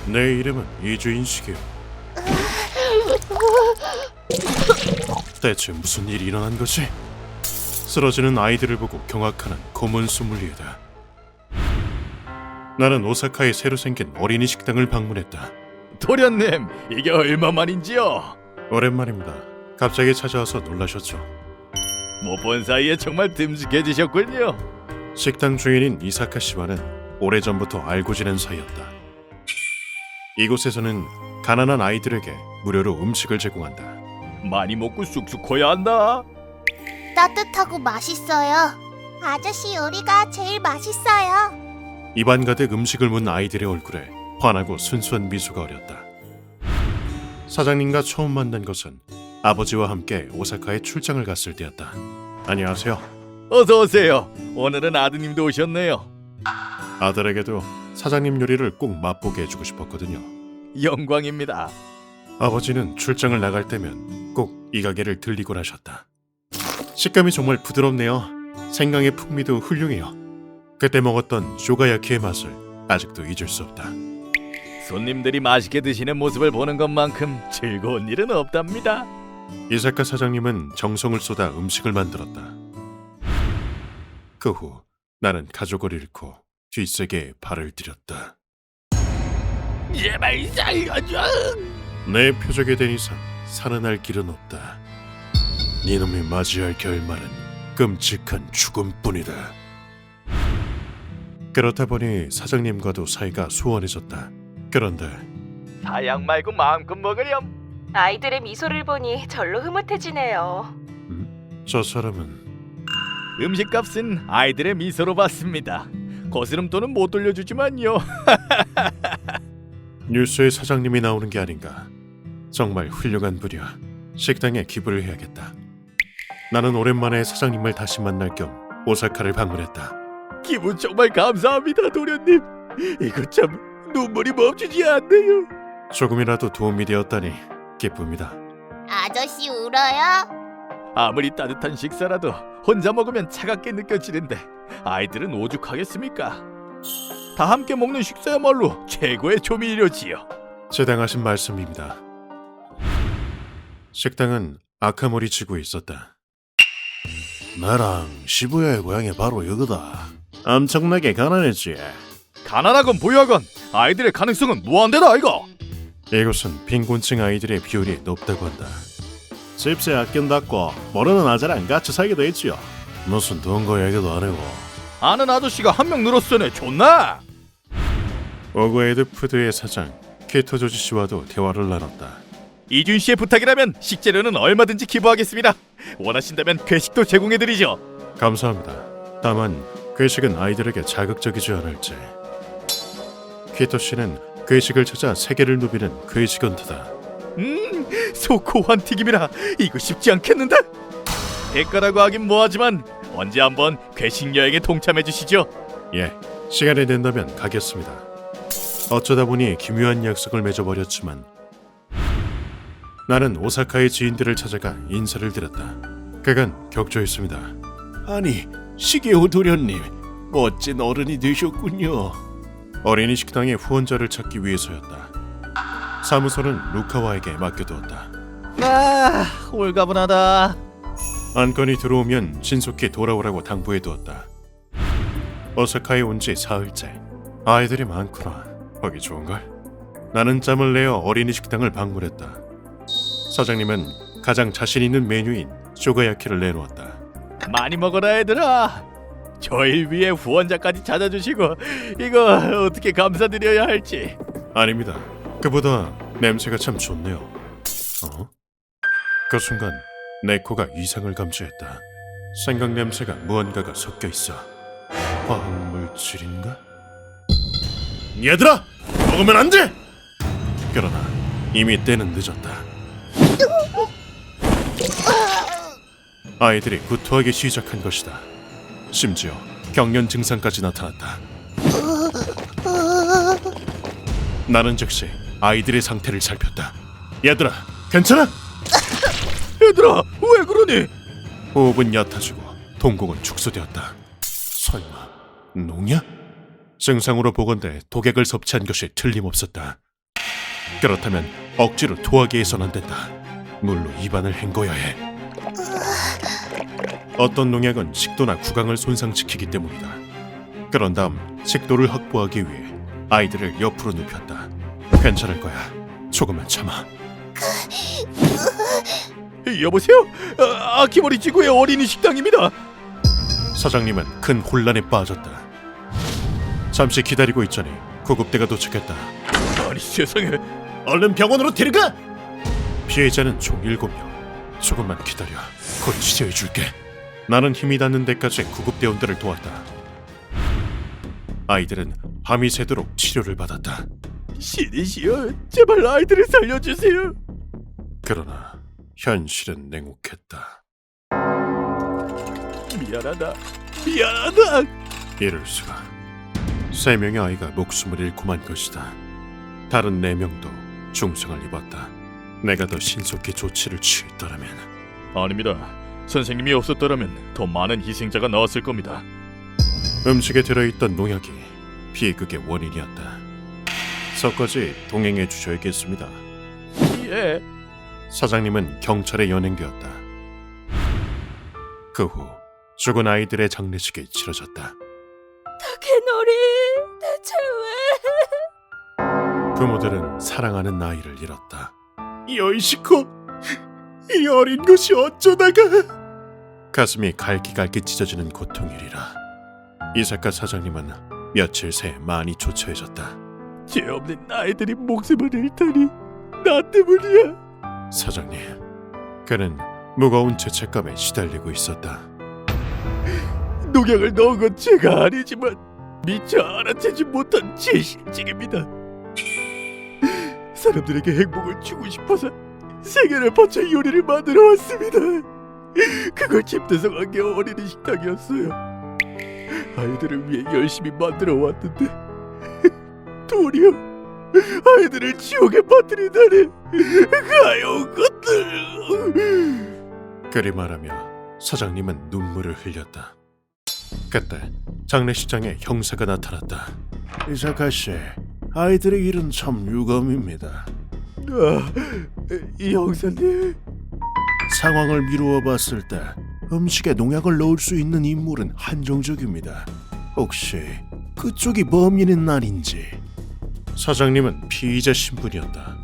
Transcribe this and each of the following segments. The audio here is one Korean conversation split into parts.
내 이름은 이주인식이요. 대체 무슨 일이 일어난 거지? 쓰러지는 아이들을 보고 경악하는 고문 소믈리에다. 나는 오사카에 새로 생긴 어린이 식당을 방문했다. 도련님, 이게 얼마만인지요? 오랜만입니다. 갑자기 찾아와서 놀라셨죠? 못 본 사이에 정말 듬직해지셨군요. 식당 주인인 이사카 씨와는 오래전부터 알고 지낸 사이였다. 이곳에서는 가난한 아이들에게 무료로 음식을 제공한다. 많이 먹고 쑥쑥 커야 한다. 따뜻하고 맛있어요. 아저씨 요리가 제일 맛있어요. 입안 가득 음식을 문 아이들의 얼굴에 환하고 순수한 미소가 어렸다. 사장님과 처음 만난 것은 아버지와 함께 오사카에 출장을 갔을 때였다. 안녕하세요. 어서 오세요. 오늘은 아드님도 오셨네요. 아들에게도 사장님 요리를 꼭 맛보게 해주고 싶었거든요. 영광입니다. 아버지는 출장을 나갈 때면 꼭 이 가게를 들리곤 하셨다. 식감이 정말 부드럽네요. 생강의 풍미도 훌륭해요. 그때 먹었던 쇼가야키의 맛을 아직도 잊을 수 없다. 손님들이 맛있게 드시는 모습을 보는 것만큼 즐거운 일은 없답니다. 이사카 사장님은 정성을 쏟아 음식을 만들었다. 그 후 나는 가족을 잃고 뒷세계에 발을 들였다. 제발 살려줘. 내 표적이 된 이상 살아날 길은 없다. 네놈이 맞이할 결말은 끔찍한 죽음뿐이다. 그렇다 보니 사장님과도 사이가 소원해졌다. 그런데 사양 말고 마음껏 먹으렴. 아이들의 미소를 보니 절로 흐뭇해지네요. 저 사람은 음식값은 아이들의 미소로 받습니다. 거스름돈은 못 돌려주지만요. 뉴스에 사장님이 나오는 게 아닌가. 정말 훌륭한 분이야. 식당에 기부를 해야겠다. 나는 오랜만에 사장님을 다시 만날 겸 오사카를 방문했다. 기분 정말 감사합니다, 도련님. 이거 참 눈물이 멈추지 않네요. 조금이라도 도움이 되었다니 기쁩니다. 아저씨 울어요? 아무리 따뜻한 식사라도 혼자 먹으면 차갑게 느껴지는데 아이들은 오죽하겠습니까? 다 함께 먹는 식사야말로 최고의 조미료지요. 제당하신 말씀입니다. 식당은 아카모리 지구에 있었다. 나랑 시부야의 고향이 바로 여기다. 엄청나게 가난했지. 가난하건 부유하건 아이들의 가능성은 무한대다 아이가. 이곳은 빈곤층 아이들의 비율이 높다고 한다. 집세 아낀다고 모르는 아재랑 같이 살기도 했지요. 무슨 돈 거 얘기도 안 하고. 아는 아저씨가 한 명 늘었으네. 좋나? 오그웨이드 푸드의 사장 키토조지 씨와도 대화를 나눴다. 이준 씨의 부탁이라면 식재료는 얼마든지 기부하겠습니다. 원하신다면 괴식도 제공해드리죠. 감사합니다. 다만 괴식은 아이들에게 자극적이지 않을지. 키토 씨는 괴식을 찾아 세계를 누비는 괴식원트다. 소코환 튀김이라 이거 쉽지 않겠는데? 대가라고 하긴 뭐하지만 언제 한번 괴식 여행에 동참해 주시죠. 예, 시간이 된다면 가겠습니다. 어쩌다 보니 기묘한 약속을 맺어버렸지만 나는 오사카의 지인들을 찾아가 인사를 드렸다. 그간 격조했습니다. 아니, 시게오 도련님, 멋진 어른이 되셨군요. 어린이 식당의 후원자를 찾기 위해서였다. 사무소는 루카와에게 맡겨두었다. 아, 홀가분하다. 안건이 들어오면 신속히 돌아오라고 당부해두었다. 오사카에 온 지 사흘째. 아이들이 많구나. 보기 좋은걸? 나는 짬을 내어 어린이 식당을 방문했다. 사장님은 가장 자신 있는 메뉴인 쇼가야키를 내놓았다. 많이 먹어라 얘들아. 저희 위해 후원자까지 찾아주시고 이거 어떻게 감사드려야 할지. 아닙니다. 그보다 냄새가 참 좋네요. 그 순간 내 코가 이상을 감지했다. 생강 냄새가 무언가가 섞여 있어. 화학물질인가? 얘들아! 먹으면 안 돼! 그러나 이미 때는 늦었다. 아이들이 구토하기 시작한 것이다. 심지어 경련 증상까지 나타났다. 나는 즉시 아이들의 상태를 살폈다. 얘들아, 괜찮아? 얘들아 왜 그러니? 호흡은 얕아지고 동공은 축소되었다. 설마 농약? 증상으로 보건대 독약을 섭취한 것이 틀림없었다. 그렇다면 억지로 토하게 해서는 안 된다. 물로 입안을 헹궈야 해. 어떤 농약은 식도나 구강을 손상시키기 때문이다. 그런 다음 식도를 확보하기 위해 아이들을 옆으로 눕혔다. 괜찮을 거야. 조금만 참아. 여보세요? 아키모리 지구의 어린이 식당입니다. 사장님은 큰 혼란에 빠졌다. 잠시 기다리고 있자니 구급대가 도착했다. 아니 세상에. 얼른 병원으로 데려가! 피해자는 총 7명. 조금만 기다려. 곧 치료해줄게. 나는 힘이 닿는 데까지 구급대원들을 도왔다. 아이들은 밤이 새도록 치료를 받았다. 신이시여, 제발 아이들을 살려주세요. 그러나 현실은 냉혹했다. 미안하다. 이럴 수가. 3명의 아이가 목숨을 잃고 만 것이다. 다른 4명도 중상을 입었다. 내가 더 신속히 조치를 취했더라면. 아닙니다. 선생님이 없었더라면 더 많은 희생자가 나왔을 겁니다. 음식에 들어있던 농약이 비극의 원인이었다. 석까지 동행해 주셔야겠습니다. 예. 사장님은 경찰에 연행되었다. 그 후 죽은 아이들의 장례식이 치러졌다. 타케노리, 대체 왜? 부모들은 사랑하는 아이를 잃었다. 여이시코, 이 어린 것이 어쩌다가. 가슴이 갈기갈기 찢어지는 고통이리라. 이사카 사장님은 며칠 새 많이 조처해졌다. 죄 없는 아이들이 목숨을 잃다니 나 때문이야. 사장님, 그는 무거운 죄책감에 시달리고 있었다. 농약을 넣은 건 제가 아니지만 미처 알아채지 못한 제 실직입니다. 사람들에게 행복을 주고 싶어서 세계를 바쳐 요리를 만들어 왔습니다. 그걸 집대성한 게 어린이 식당이었어요. 아이들을 위해 열심히 만들어 왔는데 도리어 아이들을 지옥에 빠뜨리다니, 가여운 것들. 그리 말하며 사장님은 눈물을 흘렸다. 그때 장례식장에 형사가 나타났다. 이사카 씨, 아이들의 일은 참 유감입니다. 이 형사님. 상황을 미루어 봤을 때 음식에 농약을 넣을 수 있는 인물은 한정적입니다. 혹시 그쪽이 범인은 아닌지. 사장님은 피의자 신분이었다.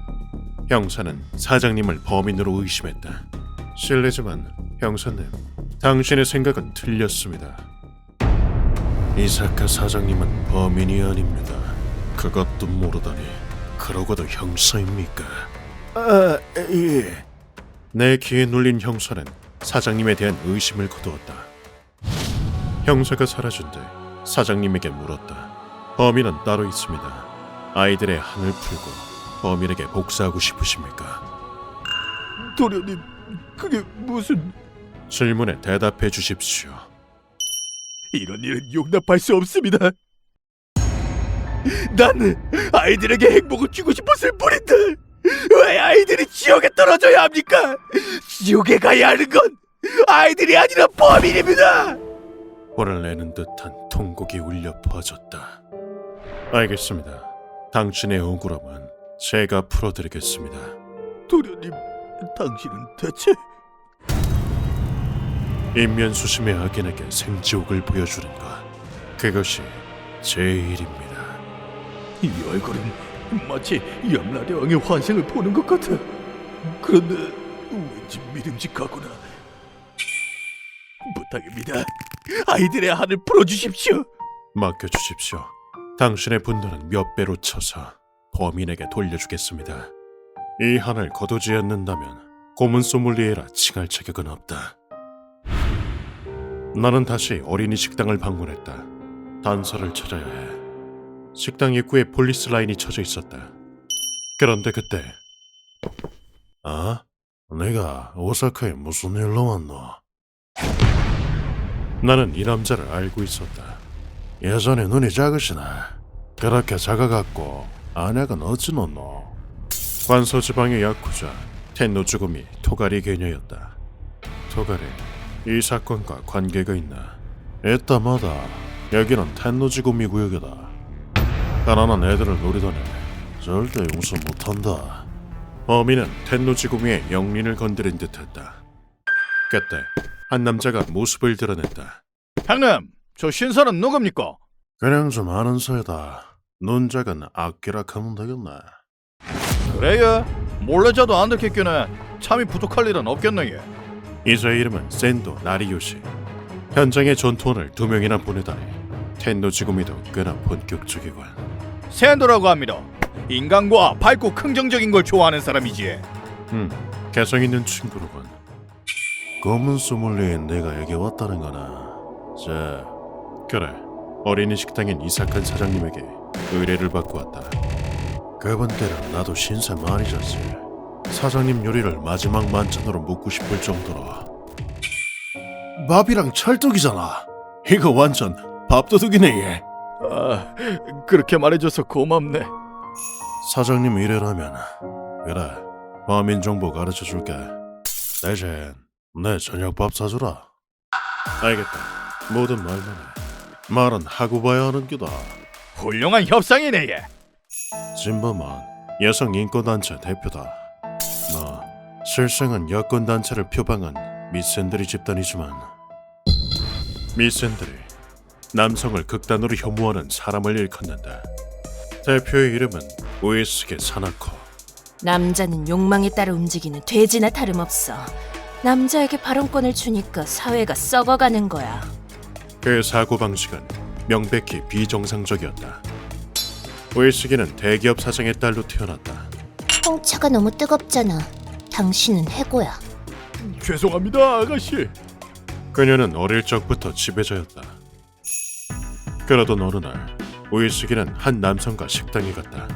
형사는 사장님을 범인으로 의심했다. 실례지만 형사님, 당신의 생각은 틀렸습니다. 이사카 사장님은 범인이 아닙니다. 그것도 모르다니. 그러고도 형사입니까? 예. 내 귀에 눌린 형사는 사장님에 대한 의심을 거두었다. 형사가 사라진 뒤 사장님에게 물었다. 범인은 따로 있습니다. 아이들의 한을 풀고 범인에게 복수하고 싶으십니까? 도련님, 그게 무슨... 질문에 대답해 주십시오. 이런 일은 용납할 수 없습니다. 나는 아이들에게 행복을 주고 싶었을 뿐인데 왜 아이들이 지옥에 떨어져야 합니까? 지옥에 가야 하는 건 아이들이 아니라 범인입니다. 화를 내는 듯한 통곡이 울려 퍼졌다. 알겠습니다. 당신의 억울함은 제가 풀어드리겠습니다. 도련님, 당신은 대체... 인면수심의 악인에게 생지옥을 보여주는 것, 그것이 제 일입니다. 이 얼굴은 마치 염라대왕의 환생을 보는 것 같아. 그런데 왠지 믿음직하구나. 부탁입니다. 아이들의 한을 풀어주십시오. 맡겨주십시오. 당신의 분노는 몇 배로 쳐서 범인에게 돌려주겠습니다. 이 한을 거두지 않는다면 고문 소믈리에라 칭할 자격은 없다. 나는 다시 어린이 식당을 방문했다. 단서를 찾아야 해. 식당 입구에 폴리스 라인이 쳐져 있었다. 그런데 그때 내가 오사카에 무슨 일로 왔노? 나는 이 남자를 알고 있었다. 예전에 눈이 작으시네. 그렇게 작아갖고 안약은 어찌 놓노? 관서지방의 야쿠자 텐노주구미 토가리 개녀였다. 토가리, 이 사건과 관계가 있나? 이따마다 여기는 텐노지구미 구역이다. 가난한 애들을 노리더니 절대 용서 못한다. 어미는 텐노지구미의 영린을 건드린 듯했다. 그때 한 남자가 모습을 드러냈다. 형님, 저 신사는 누굽니까? 그냥 좀 아는 사이다. 눈 작은 악기락 하면 되겠네. 그래요? 몰래 자도 안 들켰겠네. 참이 부족할 일은 없겠네. 이자의 이름은 센도 나리요시. 현장에 전투원을 2명이나 보내다니 텐노지구미도 꽤나 본격적이군. 샌도라고 합니다. 인간과 밝고 긍정적인 걸 좋아하는 사람이지. 개성 있는 친구로군. 검은 소믈리에인 내가 여기 왔다는 거나. 자, 그래. 어린이 식당인 이삭한 사장님에게 의뢰를 받고 왔다. 그분께는 나도 신세 많이 졌지. 사장님 요리를 마지막 만찬으로 묻고 싶을 정도로. 밥이랑 찰떡이잖아. 이거 완전 밥도둑이네 얘. 아, 그렇게 말해줘서 고맙네. 사장님 이래라면 그래. 범인 정보 가르쳐줄게. 대신 내 저녁밥 사주라. 알겠다. 모든 말만 해. 말은 하고 봐야 하는 기다. 훌륭한 협상이네. 얘. 진범한 여성 인권단체 대표다. 뭐 실생은 여권단체를 표방한 미센들이 집단이지만 미센들이 남성을 극단으로 혐오하는 사람을 일컫는다. 대표의 이름은 우에스게 사나코. 남자는 욕망에 따라 움직이는 돼지나 다름없어. 남자에게 발언권을 주니까 사회가 썩어가는 거야. 그의 사고방식은 명백히 비정상적이었다. 우에스게는 대기업 사장의 딸로 태어났다. 홍차가 너무 뜨겁잖아. 당신은 해고야. 죄송합니다, 아가씨. 그녀는 어릴 적부터 지배자였다. 그러던 어느 날 우에스게는 한 남성과 식당에 갔다.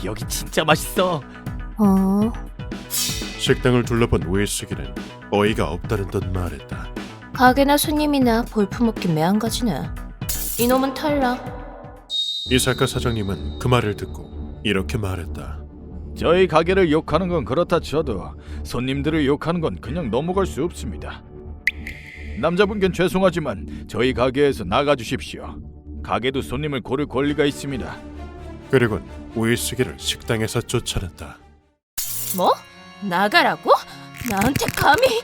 여기 진짜 맛있어. 어? 식당을 둘러본 우에스게는 어이가 없다는 듯 말했다. 가게나 손님이나 볼품없긴 매한가지네. 이놈은 탈락. 이사카 사장님은 그 말을 듣고 이렇게 말했다. 저희 가게를 욕하는 건 그렇다 쳐도 손님들을 욕하는 건 그냥 넘어갈 수 없습니다. 남자분께는 죄송하지만 저희 가게에서 나가주십시오. 가게도 손님을 고를 권리가 있습니다. 그리곤 우에스게를 식당에서 쫓아냈다. 뭐? 나가라고? 나한테 감히?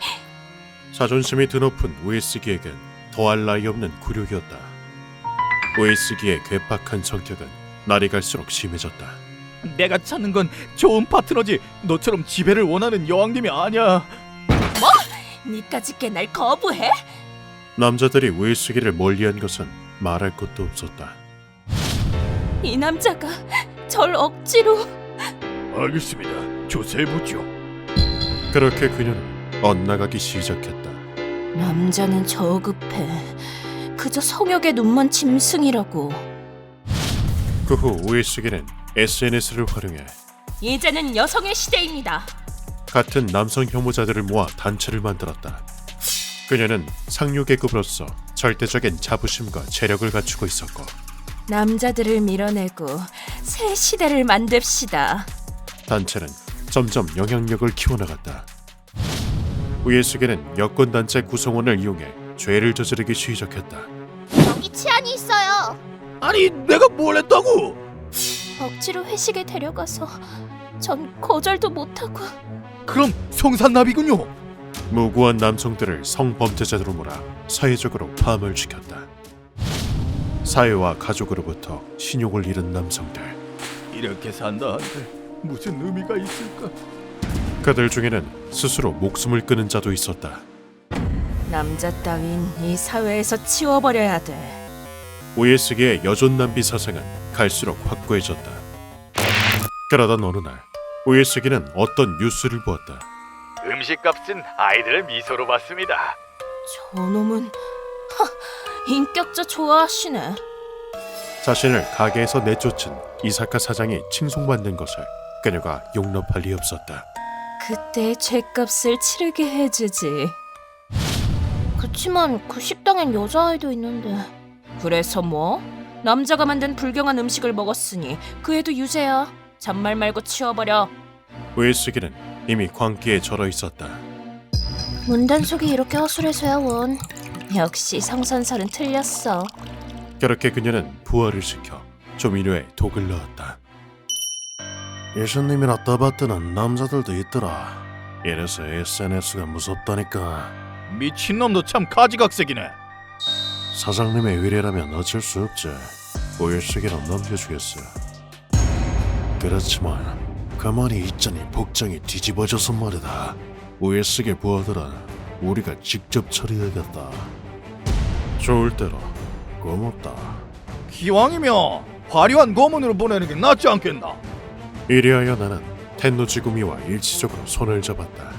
자존심이 드높은 우에스기에겐 더할 나위 없는 굴욕이었다. 우에스기의 괴팍한 성격은 날이 갈수록 심해졌다. 내가 찾는 건 좋은 파트너지 너처럼 지배를 원하는 여왕님이 아니야. 니까짓 게 날 거부해? 남자들이 우에스기를 멀리한 것은 말할 것도 없었다. 이 남자가 절 억지로. 알겠습니다. 조사해보죠. 그렇게 그녀는 엇나가기 시작했다. 남자는 저급해. 그저 성욕의 눈먼 짐승이라고. 그 후 우에스기는 SNS를 활용해 이제는 여성의 시대입니다. 같은 남성 혐오자들을 모아 단체를 만들었다. 그녀는 상류계급으로서 절대적인 자부심과 재력을 갖추고 있었고 남자들을 밀어내고 새 시대를 만듭시다. 단체는 점점 영향력을 키워나갔다. 우에스게는 여권단체 구성원을 이용해 죄를 저지르기 시작했다. 여기 치안이 있어요. 아니 내가 뭘 했다고? 억지로 회식에 데려가서 전 거절도 못하고. 그럼 성산납이군요. 무고한 남성들을 성범죄자로 몰아 사회적으로 파멸시켰다. 사회와 가족으로부터 신용을 잃은 남성들. 이렇게 산다 한들 무슨 의미가 있을까? 그들 중에는 스스로 목숨을 끊은 자도 있었다. 남자 따윈 이 사회에서 치워버려야 돼. 우에스게의 여존남비 사상은 갈수록 확고해졌다. 그러던 어느 날 우에스게는 어떤 뉴스를 보았다. 음식값은 아이들을 미소로 받습니다. 저놈은 인격자 좋아하시네. 자신을 가게에서 내쫓은 이사카 사장이 칭송받는 것을 그녀가 용납할 리 없었다. 그때의 죗값을 치르게 해주지. 그치만 그 식당엔 여자아이도 있는데. 그래서 뭐? 남자가 만든 불경한 음식을 먹었으니 그 애도 유죄야. 잔말 말고 치워버려. 우에스게는 이미 광기에 절어 있었다. 문단속이 이렇게 허술해서야 원. 역시 성선설은 틀렸어. 그렇게 그녀는 부활을 시켜 조미료에 독을 넣었다. 예수님이나 떠받드는 남자들도 있더라. 이래서 SNS가 무섭다니까. 미친놈도 참 가지각색이네. 사장님의 의뢰라면 어쩔 수 없지. 오일시계는 넘겨주겠어. 그렇지만 가만히 있자니 복장이 뒤집어져서 말이다. 오일시계 부하들은 우리가 직접 처리해야겠다. 좋을 대로 고맙다. 기왕이면 화려한 고문으로 보내는 게 낫지 않겠나? 이리하여 나는 텐노지구미와 일시적으로 손을 잡았다.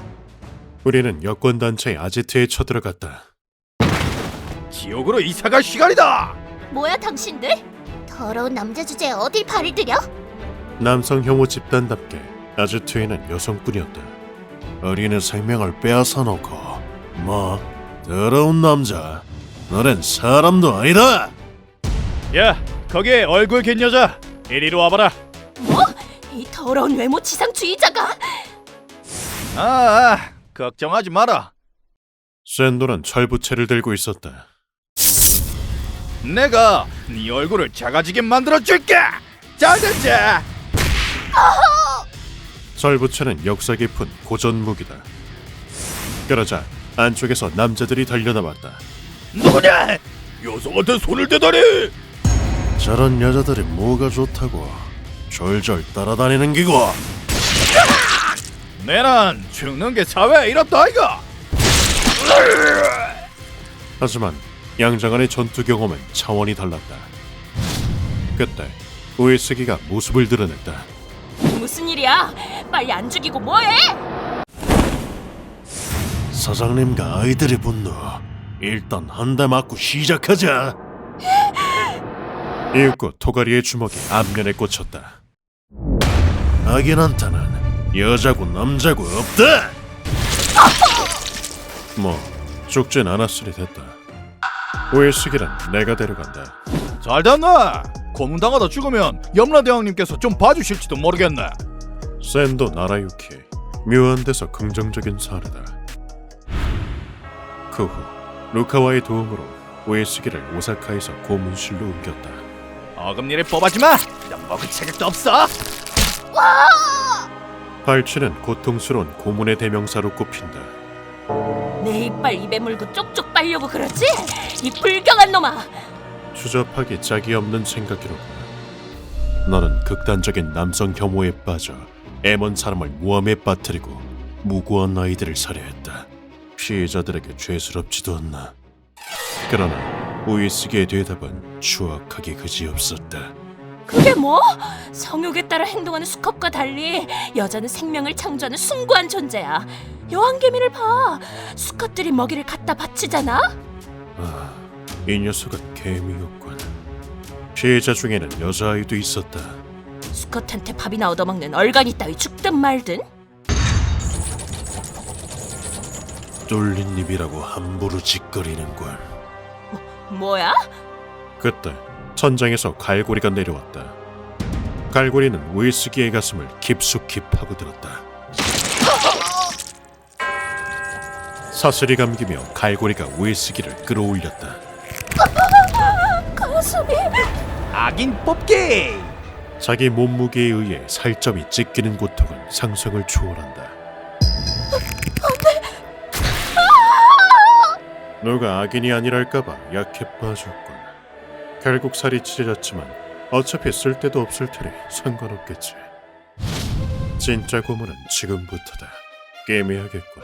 우리는 여권단체 아지트에 쳐들어갔다. 지옥으로 이사갈 시간이다. 뭐야 당신들? 더러운 남자 주제에 어딜 발을 들여? 남성 혐오 집단답게 아지트에는 여성뿐이었다. 어린애 생명을 빼앗아 놓고 뭐 더러운 남자, 너넨 사람도 아니다. 야, 거기에 얼굴 긴 여자, 이리로 와봐라. 뭐? 이 더러운 외모 지상주의자가? 걱정하지 마라. 샌도는 철부채를 들고 있었다. 내가 네 얼굴을 작아지게 만들어줄게. 잘 됐지? 철부채는 역사 깊은 고전 무기다. 그러자 안쪽에서 남자들이 달려나왔다. 누구냐? 여성한테 손을 대다니. 저런 여자들이 뭐가 좋다고 졸졸 따라다니는 기고. 내란 죽는 게 사회에 이렇다 아이가. 하지만 양자간의 전투 경험은 차원이 달랐다. 그때 우에스기가 모습을 드러냈다. 무슨 일이야? 빨리 안 죽이고 뭐해? 사장님과 아이들의 분노, 일단 한 대 맞고 시작하자. 이윽고 토가리의 주먹이 앞면에 꽂혔다. 아기한테는 여자고 남자고 없다. 뭐 죽진 않았으니 됐다. 우에스기는 내가 데려간다. 잘 됐나? 고문당하다 죽으면 염라대왕님께서 좀 봐주실지도 모르겠네. 샌도 나라유키, 묘한 데서 긍정적인 사례다. 그 후 루카와의 도움으로 우에스기를 오사카에서 고문실로 옮겼다. 어금니를 뽑아지 마. 이런 먹을 체격도 없어. 발치는 고통스러운 고문의 대명사로 꼽힌다. 내 이빨 입에 물고 쪽쪽 빨려고 그러지? 이 불경한 놈아! 추접하기 짝이 없는 생각이로구나. 너는 극단적인 남성 혐오에 빠져 애먼 사람을 모함에 빠뜨리고 무고한 아이들을 살해했다. 피해자들에게 죄스럽지도 않나. 그러나 우이스기의 대답은 추악하기 그지없었다. 그게 뭐? 성욕에 따라 행동하는 수컷과 달리 여자는 생명을 창조하는 숭고한 존재야. 여왕개미를 봐. 수컷들이 먹이를 갖다 바치잖아. 아, 이 녀석은 개미였군. 피해자 중에는 여자아이도 있었다. 수컷한테 밥이나 얻어먹는 얼간이 따위 죽든 말든. 뚫린 입이라고 함부로 짓거리는군. 뭐야? 그때 천장에서 갈고리가 내려왔다. 갈고리는 우이스기의 가슴을 깊숙이 파고들었다. 사슬이 감기며 갈고리가 우이스기를 끌어올렸다. 가슴이... 악인 뽑기. 자기 몸무게에 의해 살점이 찢기는 고통은 상상을 초월한다. 누가 악인이 아니랄까봐 약해 빠졌군. 결국 살이 찢어졌지만 어차피 쓸 데도 없을 테니 상관없겠지. 진짜 고문은 지금부터다. 게임해야겠군.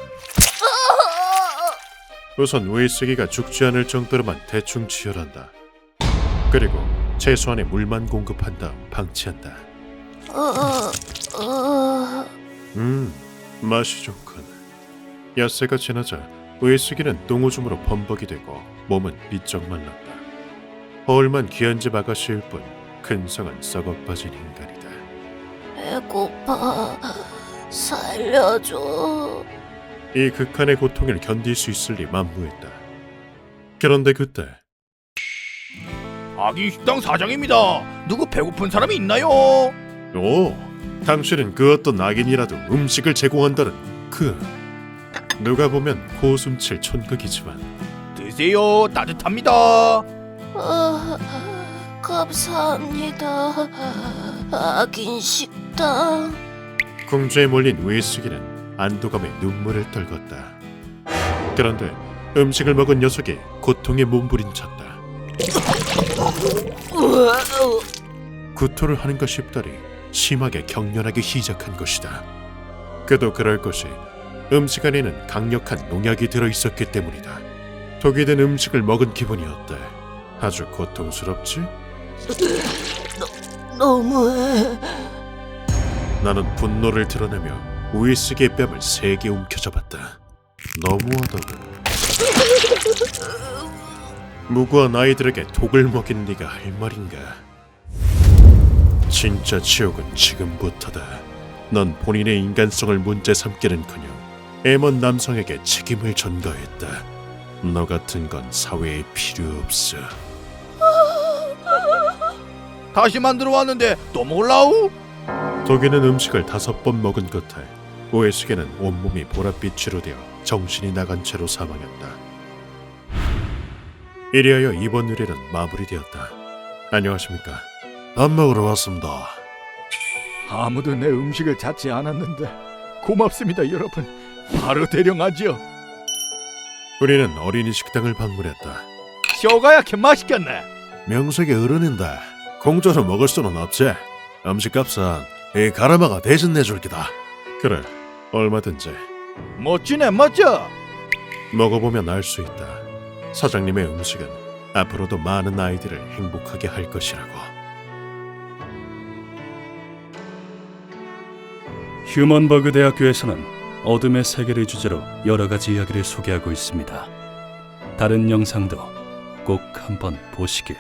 우선 우이스기가 죽지 않을 정도로만 대충 치열한다. 그리고 최소한의 물만 공급한 다음 방치한다. 맛이 좋군. 엿새가 지나자 우이스기는 똥오줌으로 범벅이 되고 몸은 비쩍 말랐다. 허울만 귀한 집 아가씨일 뿐 근성은 썩어빠진 인간이다. 배고파. 살려줘. 이 극한의 고통을 견딜 수 있을 리 만무했다. 그런데 그때 악인 식당 사장입니다. 누구 배고픈 사람이 있나요? 오, 당신은 그 어떤 악인이라도 음식을 제공한다는 누가 보면 고숨칠 촌극이지만 드세요. 따뜻합니다. 감사합니다. 악인 식당. 맛있다. 궁주에 몰린 우에스기는 안도감에 눈물을 떨궜다. 그런데 음식을 먹은 녀석이 고통에 몸부림쳤다. 구토를 하는가 싶더니 심하게 격렬하게 시작한 것이다. 그도 그럴 것이 음식 안에는 강력한 농약이 들어있었기 때문이다. 독이 든 음식을 먹은 기분이었대. 아주 고통스럽지? 너무해. 나는 분노를 드러내며 우에스기의 뺨을 세게 움켜잡았다. 너무하다고. 무고한 아이들에게 독을 먹인 네가 할 말인가? 진짜 지옥은 지금부터다. 넌 본인의 인간성을 문제 삼기는커녕 애먼 남성에게 책임을 전가했다. 너 같은 건 사회에 필요 없어. 다시 만들어 왔는데 또 먹을라우? 독이는 음식을 5번 먹은 끝에 우에스게는 온몸이 보랏빛으로 되어 정신이 나간 채로 사망했다. 이리하여 이번 의뢰는 마무리되었다. 안녕하십니까? 밥 먹으러 왔습니다. 아무도 내 음식을 찾지 않았는데 고맙습니다, 여러분. 바로 대령하죠. 우리는 어린이 식당을 방문했다. 쇼가야 개 맛있겠네. 명색이 어른인데 공짜로 먹을 수는 없지. 음식값은 이 가르마가 대신 내줄 기다. 그래, 얼마든지. 멋지네, 멋져. 먹어보면 알 수 있다. 사장님의 음식은 앞으로도 많은 아이들을 행복하게 할 것이라고. 휴먼버그 대학교에서는 어둠의 세계를 주제로 여러 가지 이야기를 소개하고 있습니다. 다른 영상도 꼭 한번 보시길.